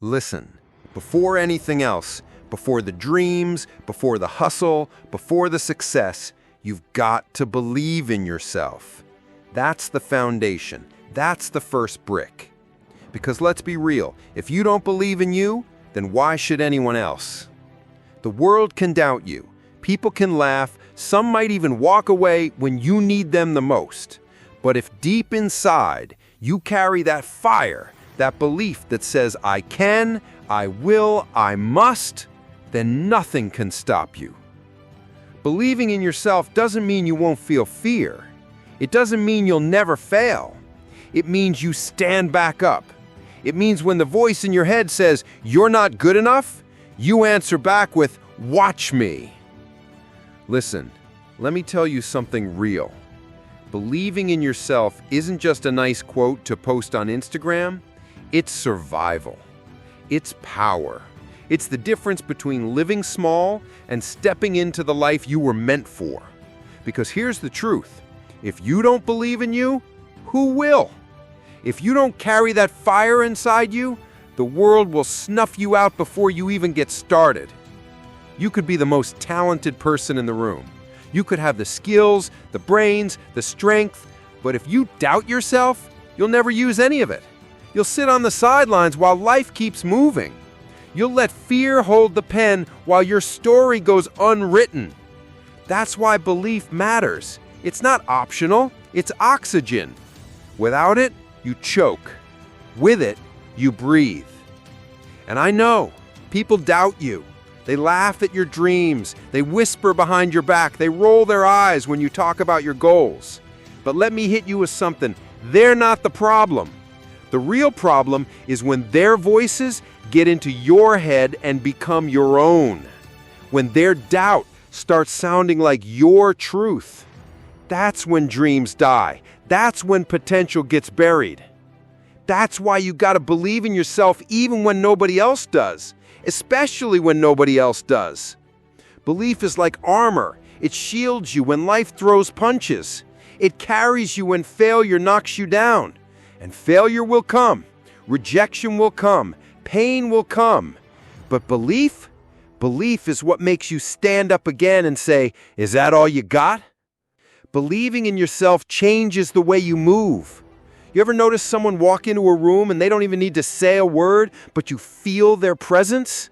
Listen, before anything else, before the dreams, before the hustle, before the success, you've got to believe in yourself. That's the foundation. That's the first brick. Because let's be real, if you don't believe in you, then why should anyone else? The world can doubt you. People can laugh. Some might even walk away when you need them the most. But if deep inside you carry that fire, that belief that says, I can, I will, I must, then nothing can stop you. Believing in yourself doesn't mean you won't feel fear. It doesn't mean you'll never fail. It means you stand back up. It means when the voice in your head says, you're not good enough, you answer back with, watch me. Listen, let me tell you something real. Believing in yourself isn't just a nice quote to post on Instagram. It's survival. It's power. It's the difference between living small and stepping into the life you were meant for. Because here's the truth. If you don't believe in you, who will? If you don't carry that fire inside you, the world will snuff you out before you even get started. You could be the most talented person in the room. You could have the skills, the brains, the strength, but if you doubt yourself, you'll never use any of it. You'll sit on the sidelines while life keeps moving. You'll let fear hold the pen while your story goes unwritten. That's why belief matters. It's not optional, it's oxygen. Without it, you choke. With it, you breathe. And I know, people doubt you. They laugh at your dreams. They whisper behind your back. They roll their eyes when you talk about your goals. But let me hit you with something. They're not the problem. The real problem is when their voices get into your head and become your own. When their doubt starts sounding like your truth. That's when dreams die. That's when potential gets buried. That's why you gotta believe in yourself even when nobody else does, especially when nobody else does. Belief is like armor. It shields you when life throws punches. It carries you when failure knocks you down. And failure will come, rejection will come, pain will come. But belief is what makes you stand up again and say, is that all you got? Believing in yourself changes the way you move. You ever notice someone walk into a room and they don't even need to say a word, but you feel their presence?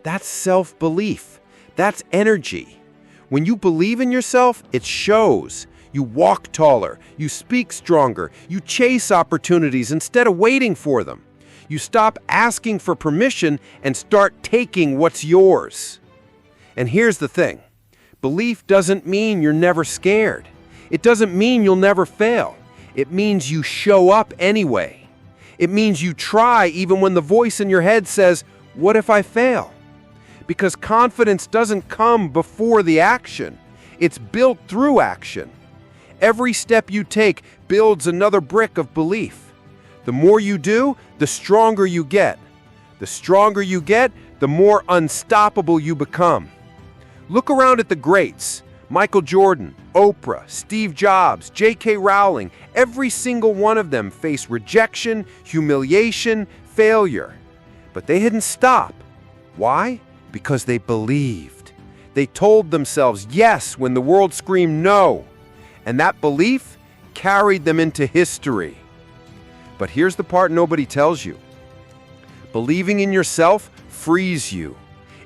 That's self-belief. That's energy. When you believe in yourself, it shows. You walk taller, you speak stronger, you chase opportunities instead of waiting for them. You stop asking for permission and start taking what's yours. And here's the thing. Belief doesn't mean you're never scared. It doesn't mean you'll never fail. It means you show up anyway. It means you try even when the voice in your head says, what if I fail? Because confidence doesn't come before the action. It's built through action. Every step you take builds another brick of belief. The more you do, the stronger you get. The stronger you get, the more unstoppable you become. Look around at the greats. Michael Jordan, Oprah, Steve Jobs, J.K. Rowling. Every single one of them faced rejection, humiliation, failure. But they didn't stop. Why? Because they believed. They told themselves yes when the world screamed no. And that belief carried them into history. But here's the part nobody tells you. Believing in yourself frees you.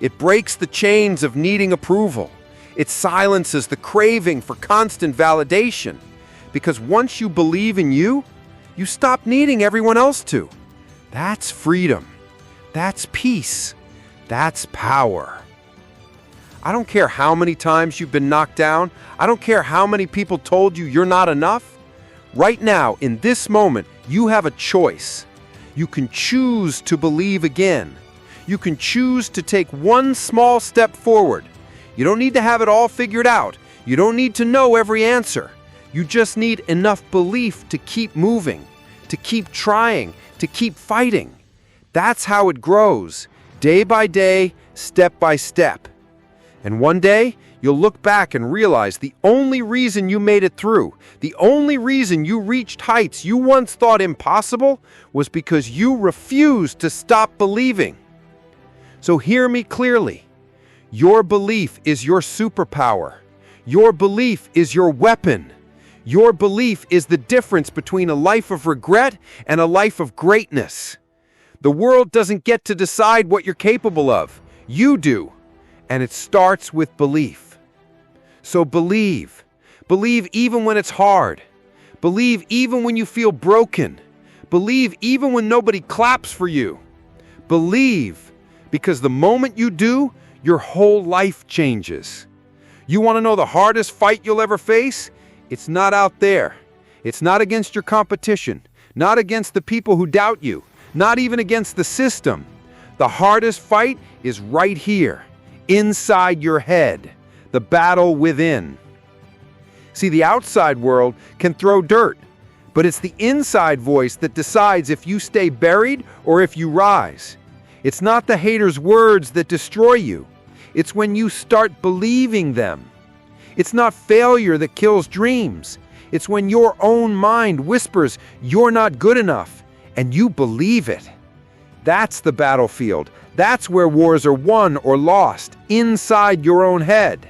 It breaks the chains of needing approval. It silences the craving for constant validation. Because once you believe in you, you stop needing everyone else to. That's freedom. That's peace. That's power. I don't care how many times you've been knocked down. I don't care how many people told you you're not enough. Right now, in this moment, you have a choice. You can choose to believe again. You can choose to take one small step forward. You don't need to have it all figured out. You don't need to know every answer. You just need enough belief to keep moving, to keep trying, to keep fighting. That's how it grows, day by day, step by step. And one day, you'll look back and realize the only reason you made it through, the only reason you reached heights you once thought impossible, was because you refused to stop believing. So hear me clearly. Your belief is your superpower. Your belief is your weapon. Your belief is the difference between a life of regret and a life of greatness. The world doesn't get to decide what you're capable of. You do. And it starts with belief. So believe. Believe even when it's hard. Believe even when you feel broken. Believe even when nobody claps for you. Believe, because the moment you do, your whole life changes. You want to know the hardest fight you'll ever face? It's not out there. It's not against your competition, not against the people who doubt you, not even against the system. The hardest fight is right here, inside your head, the battle within. See, the outside world can throw dirt, but it's the inside voice that decides if you stay buried or if you rise. It's not the haters' words that destroy you. It's when you start believing them. It's not failure that kills dreams. It's when your own mind whispers you're not good enough, and you believe it. That's the battlefield. That's where wars are won or lost, inside your own head.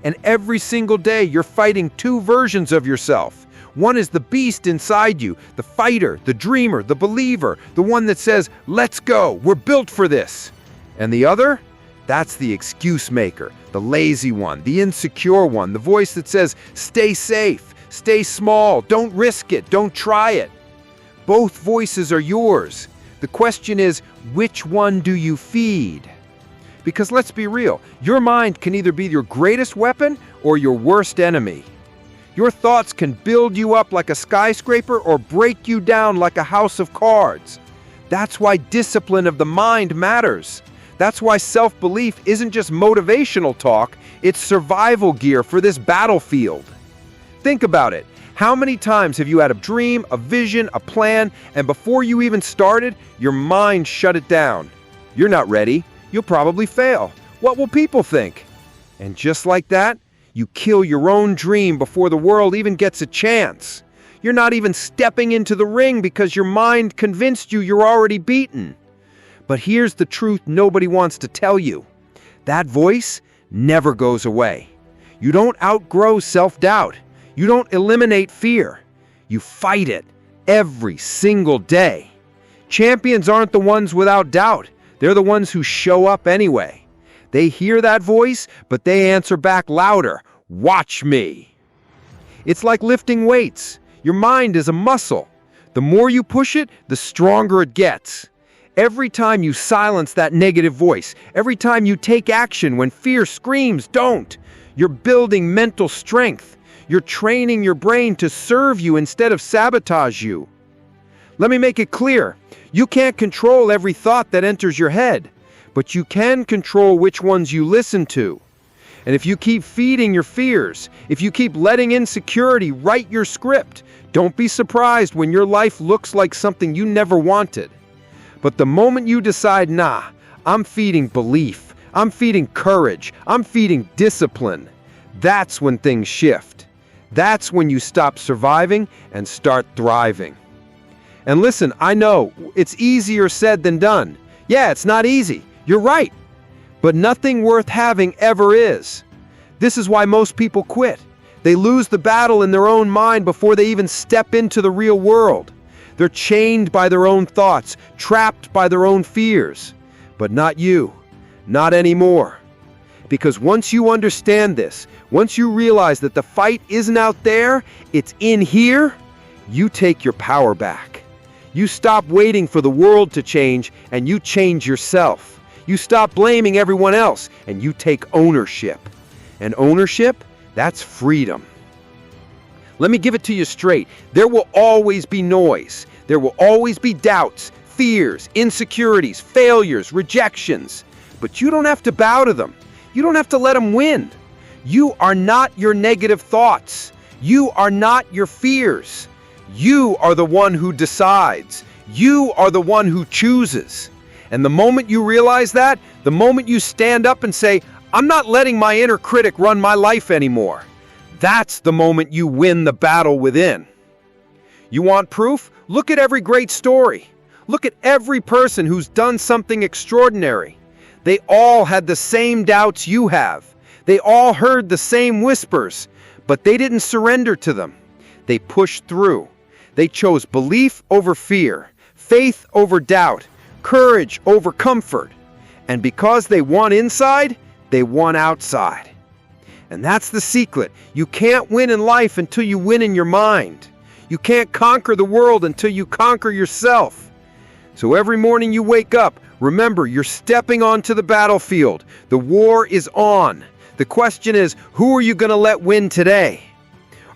And every single day you're fighting two versions of yourself. One is the beast inside you, the fighter, the dreamer, the believer, the one that says, let's go, we're built for this. And the other? That's the excuse maker, the lazy one, the insecure one, the voice that says, stay safe, stay small, don't risk it, don't try it. Both voices are yours. The question is, which one do you feed? Because let's be real, your mind can either be your greatest weapon or your worst enemy. Your thoughts can build you up like a skyscraper or break you down like a house of cards. That's why discipline of the mind matters. That's why self-belief isn't just motivational talk, it's survival gear for this battlefield. Think about it. How many times have you had a dream, a vision, a plan, and before you even started, your mind shut it down? You're not ready. You'll probably fail. What will people think? And just like that, you kill your own dream before the world even gets a chance. You're not even stepping into the ring because your mind convinced you you're already beaten. But here's the truth nobody wants to tell you. That voice never goes away. You don't outgrow self-doubt. You don't eliminate fear. You fight it every single day. Champions aren't the ones without doubt. They're the ones who show up anyway. They hear that voice, but they answer back louder. Watch me. It's like lifting weights. Your mind is a muscle. The more you push it, the stronger it gets. Every time you silence that negative voice, every time you take action when fear screams, don't, you're building mental strength. You're training your brain to serve you instead of sabotage you. Let me make it clear. You can't control every thought that enters your head, but you can control which ones you listen to. And if you keep feeding your fears, if you keep letting insecurity write your script, don't be surprised when your life looks like something you never wanted. But the moment you decide, nah, I'm feeding belief, I'm feeding courage, I'm feeding discipline, that's when things shift. That's when you stop surviving and start thriving. And listen, I know, it's easier said than done. Yeah, it's not easy. You're right. But nothing worth having ever is. This is why most people quit. They lose the battle in their own mind before they even step into the real world. They're chained by their own thoughts, trapped by their own fears. But not you. Not anymore. Because once you understand this, once you realize that the fight isn't out there, it's in here, you take your power back. You stop waiting for the world to change and you change yourself. You stop blaming everyone else and you take ownership. And ownership, that's freedom. Let me give it to you straight. There will always be noise. There will always be doubts, fears, insecurities, failures, rejections. But you don't have to bow to them. You don't have to let them win. You are not your negative thoughts. You are not your fears. You are the one who decides. You are the one who chooses. And the moment you realize that, the moment you stand up and say, I'm not letting my inner critic run my life anymore. That's the moment you win the battle within. You want proof? Look at every great story. Look at every person who's done something extraordinary. They all had the same doubts you have. They all heard the same whispers, but they didn't surrender to them. They pushed through. They chose belief over fear, faith over doubt, courage over comfort. And because they won inside, they won outside. And that's the secret. You can't win in life until you win in your mind. You can't conquer the world until you conquer yourself. So every morning you wake up, remember you're stepping onto the battlefield. The war is on. The question is, who are you going to let win today?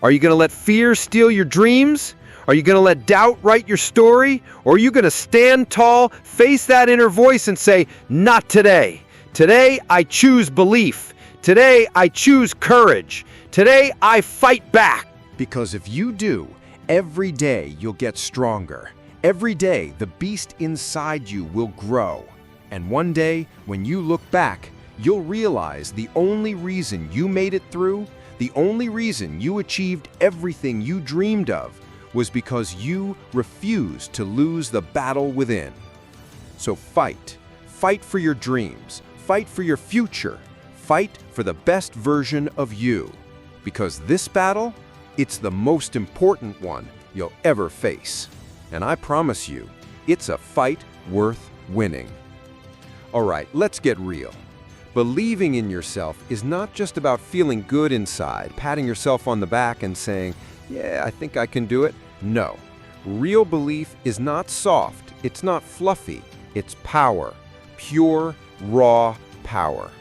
Are you going to let fear steal your dreams? Are you going to let doubt write your story? Or are you going to stand tall, face that inner voice and say, not today. Today I choose belief. Today I choose courage. Today I fight back. Because if you do, every day you'll get stronger. Every day the beast inside you will grow. And one day, when you look back, you'll realize the only reason you made it through, the only reason you achieved everything you dreamed of, was because you refused to lose the battle within. So fight. Fight for your dreams. Fight for your future. Fight for the best version of you. Because this battle, it's the most important one you'll ever face. And I promise you, it's a fight worth winning. All right, let's get real. Believing in yourself is not just about feeling good inside, patting yourself on the back and saying, yeah, I think I can do it. No. Real belief is not soft, it's not fluffy, it's power. Pure, raw power.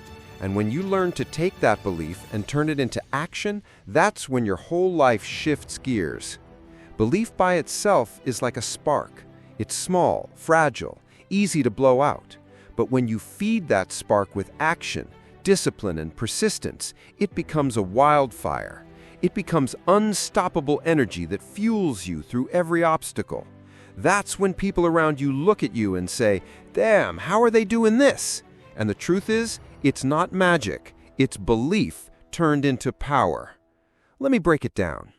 And when you learn to take that belief and turn it into action, that's when your whole life shifts gears. Belief by itself is like a spark. It's small, fragile, easy to blow out. But when you feed that spark with action, discipline, and persistence, it becomes a wildfire. It becomes unstoppable energy that fuels you through every obstacle. That's when people around you look at you and say, damn, how are they doing this? And the truth is, it's not magic. It's belief turned into power. Let me break it down.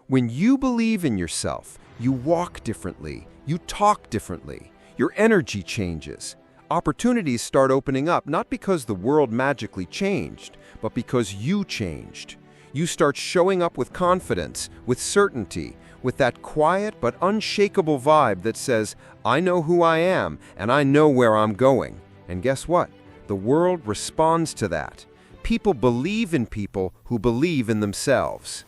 When you believe in yourself, you walk differently, you talk differently, your energy changes. Opportunities start opening up not because the world magically changed, but because you changed. You start showing up with confidence, with certainty, with that quiet but unshakable vibe that says, I know who I am and I know where I'm going. And guess what? The world responds to that. People believe in people who believe in themselves.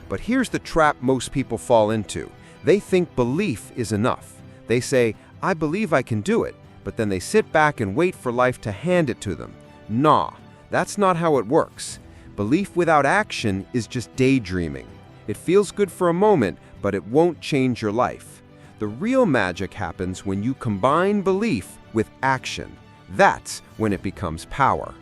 But here's the trap most people fall into. They think belief is enough. They say, I believe I can do it, but then they sit back and wait for life to hand it to them. Nah, that's not how it works. Belief without action is just daydreaming. It feels good for a moment, but it won't change your life. The real magic happens when you combine belief with action. That's when it becomes power.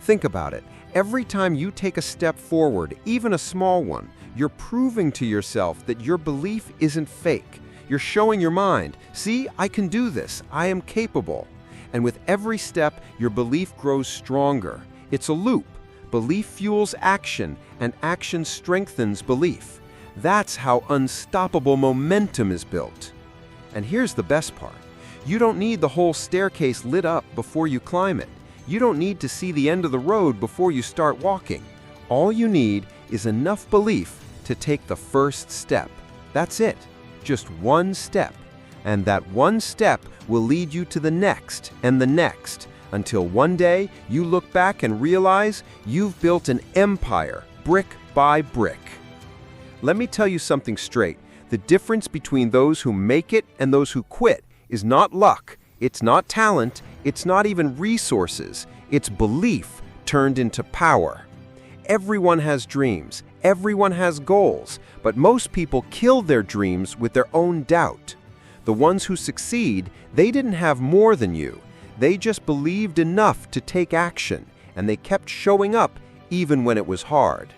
Think about it. Every time you take a step forward, even a small one, you're proving to yourself that your belief isn't fake. You're showing your mind, see, I can do this, I am capable. And with every step, your belief grows stronger. It's a loop. Belief fuels action, and action strengthens belief. That's how unstoppable momentum is built. And here's the best part. You don't need the whole staircase lit up before you climb it. You don't need to see the end of the road before you start walking. All you need is enough belief to take the first step. That's it. Just one step. And that one step will lead you to the next and the next, until one day you look back and realize you've built an empire, brick by brick. Let me tell you something straight. The difference between those who make it and those who quit is not luck, it's not talent, it's not even resources, it's belief turned into power. Everyone has dreams, everyone has goals, but most people kill their dreams with their own doubt. The ones who succeed, they didn't have more than you. They just believed enough to take action, and they kept showing up even when it was hard.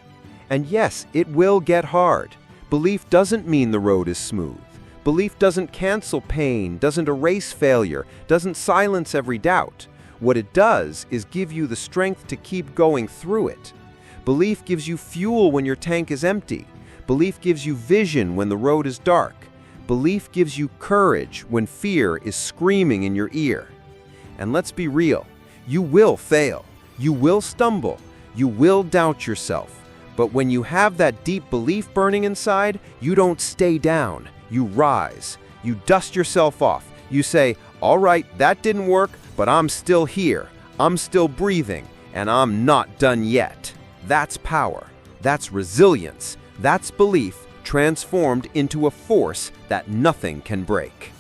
And yes, it will get hard. Belief doesn't mean the road is smooth. Belief doesn't cancel pain, doesn't erase failure, doesn't silence every doubt. What it does is give you the strength to keep going through it. Belief gives you fuel when your tank is empty. Belief gives you vision when the road is dark. Belief gives you courage when fear is screaming in your ear. And let's be real, you will fail. You will stumble. You will doubt yourself. But when you have that deep belief burning inside, you don't stay down. You rise. You dust yourself off. You say, all right, that didn't work, but I'm still here. I'm still breathing, and I'm not done yet. That's power. That's resilience. That's belief transformed into a force that nothing can break.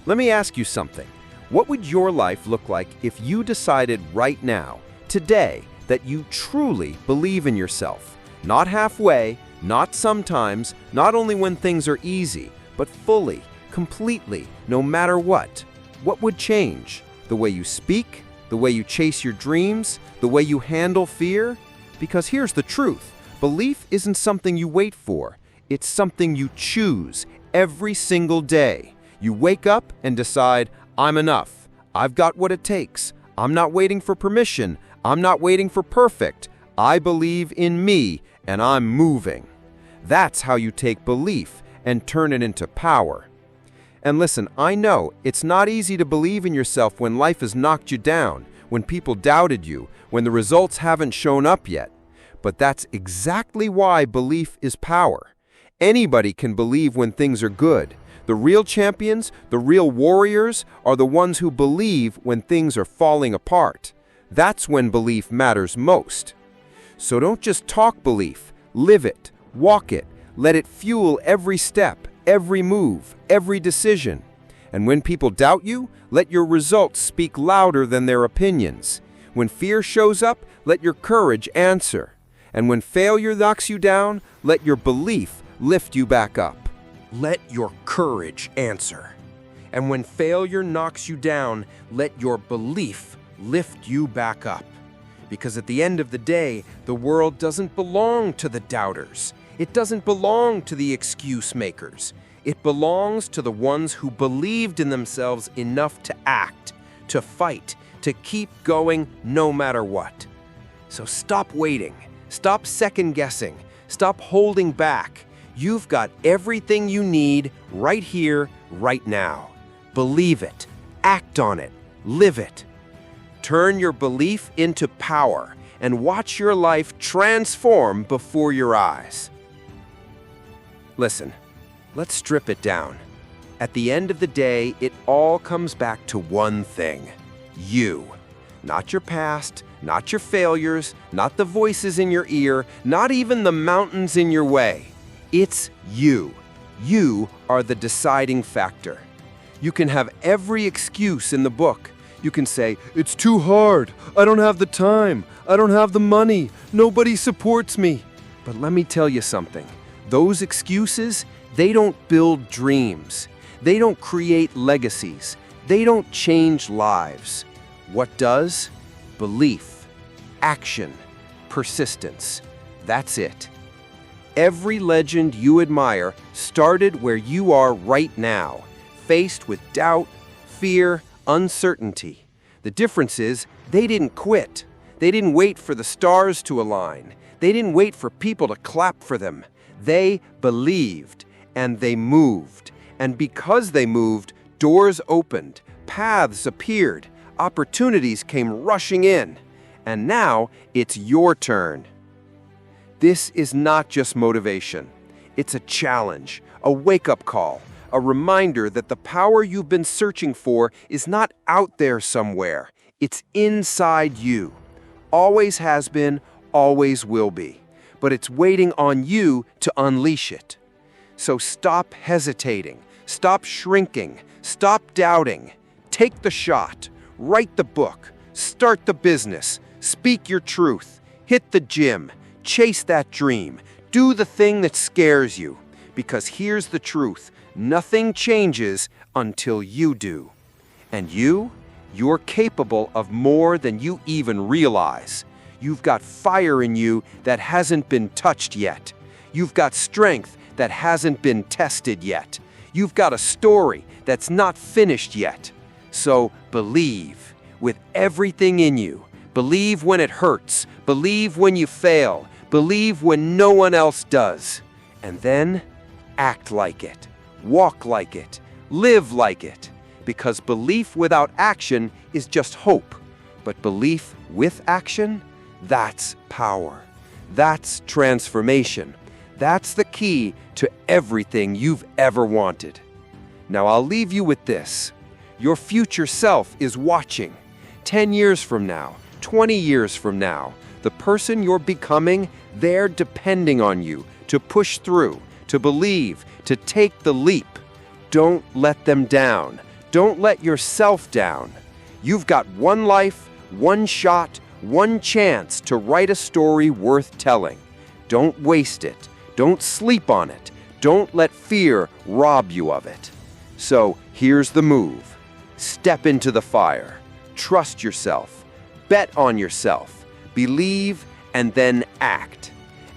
Let me ask you something. What would your life look like if you decided right now, today, that you truly believe in yourself? Not halfway, not sometimes, not only when things are easy, but fully, completely, no matter what. What would change? The way you speak? The way you chase your dreams? The way you handle fear? Because here's the truth. Belief isn't something you wait for. It's something you choose every single day. You wake up and decide, I'm enough. I've got what it takes. I'm not waiting for permission. I'm not waiting for perfect. I believe in me, and I'm moving. That's how you take belief and turn it into power. And listen, I know it's not easy to believe in yourself when life has knocked you down, when people doubted you, when the results haven't shown up yet. But that's exactly why belief is power. Anybody can believe when things are good. The real champions, the real warriors, are the ones who believe when things are falling apart. That's when belief matters most. So don't just talk belief, live it, walk it, let it fuel every step, every move, every decision. And when people doubt you, let your results speak louder than their opinions. When fear shows up, let your courage answer. And when failure knocks you down, let your belief lift you back up. Let your courage answer. And when failure knocks you down, let your belief lift you back up. Because at the end of the day, the world doesn't belong to the doubters. It doesn't belong to the excuse makers. It belongs to the ones who believed in themselves enough to act, to fight, to keep going no matter what. So stop waiting. Stop second-guessing. Stop holding back. You've got everything you need right here, right now. Believe it. Act on it. Live it. Turn your belief into power and watch your life transform before your eyes. Listen, let's strip it down. At the end of the day, it all comes back to one thing. You. Not your past, not your failures, not the voices in your ear, not even the mountains in your way. It's you. You are the deciding factor. You can have every excuse in the book. You can say, it's too hard, I don't have the time, I don't have the money, nobody supports me. But let me tell you something. Those excuses, they don't build dreams. They don't create legacies. They don't change lives. What does? Belief, action, persistence. That's it. Every legend you admire started where you are right now, faced with doubt, fear, uncertainty. The difference is they didn't quit. They didn't wait for the stars to align. They didn't wait for people to clap for them. They believed and they moved. And because they moved, doors opened, paths appeared, opportunities came rushing in. And now it's your turn. This is not just motivation. It's a challenge, a wake-up call, a reminder that the power you've been searching for is not out there somewhere. It's inside you. Always has been, always will be. But it's waiting on you to unleash it. So stop hesitating, stop shrinking, stop doubting. Take the shot, write the book, start the business, speak your truth, hit the gym, chase that dream, do the thing that scares you. Because here's the truth, nothing changes until you do. And you're capable of more than you even realize. You've got fire in you that hasn't been touched yet. You've got strength that hasn't been tested yet. You've got a story that's not finished yet. So believe, with everything in you. Believe when it hurts. Believe when you fail. Believe when no one else does. And then act like it. Walk like it. Live like it. Because belief without action is just hope. But belief with action, that's power. That's transformation. That's the key to everything you've ever wanted. Now I'll leave you with this. Your future self is watching. 10 years from now, 20 years from now, the person you're becoming, they're depending on you to push through, to believe, to take the leap. Don't let them down. Don't let yourself down. You've got one life, one shot, one chance to write a story worth telling. Don't waste it. Don't sleep on it. Don't let fear rob you of it. So here's the move. Step into the fire. Trust yourself. Bet on yourself. Believe and then act.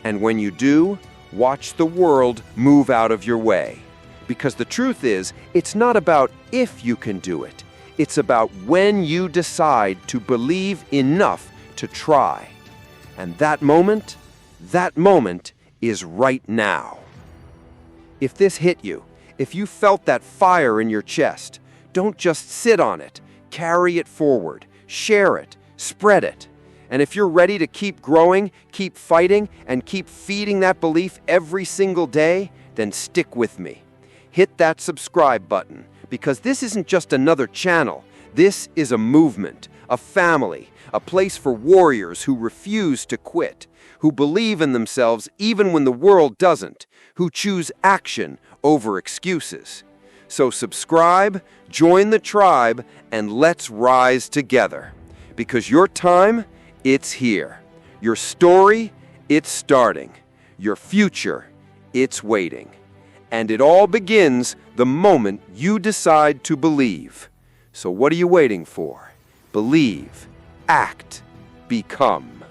And when you do, watch the world move out of your way. Because the truth is, it's not about if you can do it. It's about when you decide to believe enough to try. And that moment is right now. If this hit you, if you felt that fire in your chest, don't just sit on it. Carry it forward. Share it. Spread it. And if you're ready to keep growing, keep fighting, and keep feeding that belief every single day, then stick with me. Hit that subscribe button, because this isn't just another channel. This is a movement, a family, a place for warriors who refuse to quit, who believe in themselves even when the world doesn't, who choose action over excuses. So subscribe, join the tribe, and let's rise together. Because your time, it's here. Your story, it's starting. Your future, it's waiting. And it all begins the moment you decide to believe. So what are you waiting for? Believe, act, become.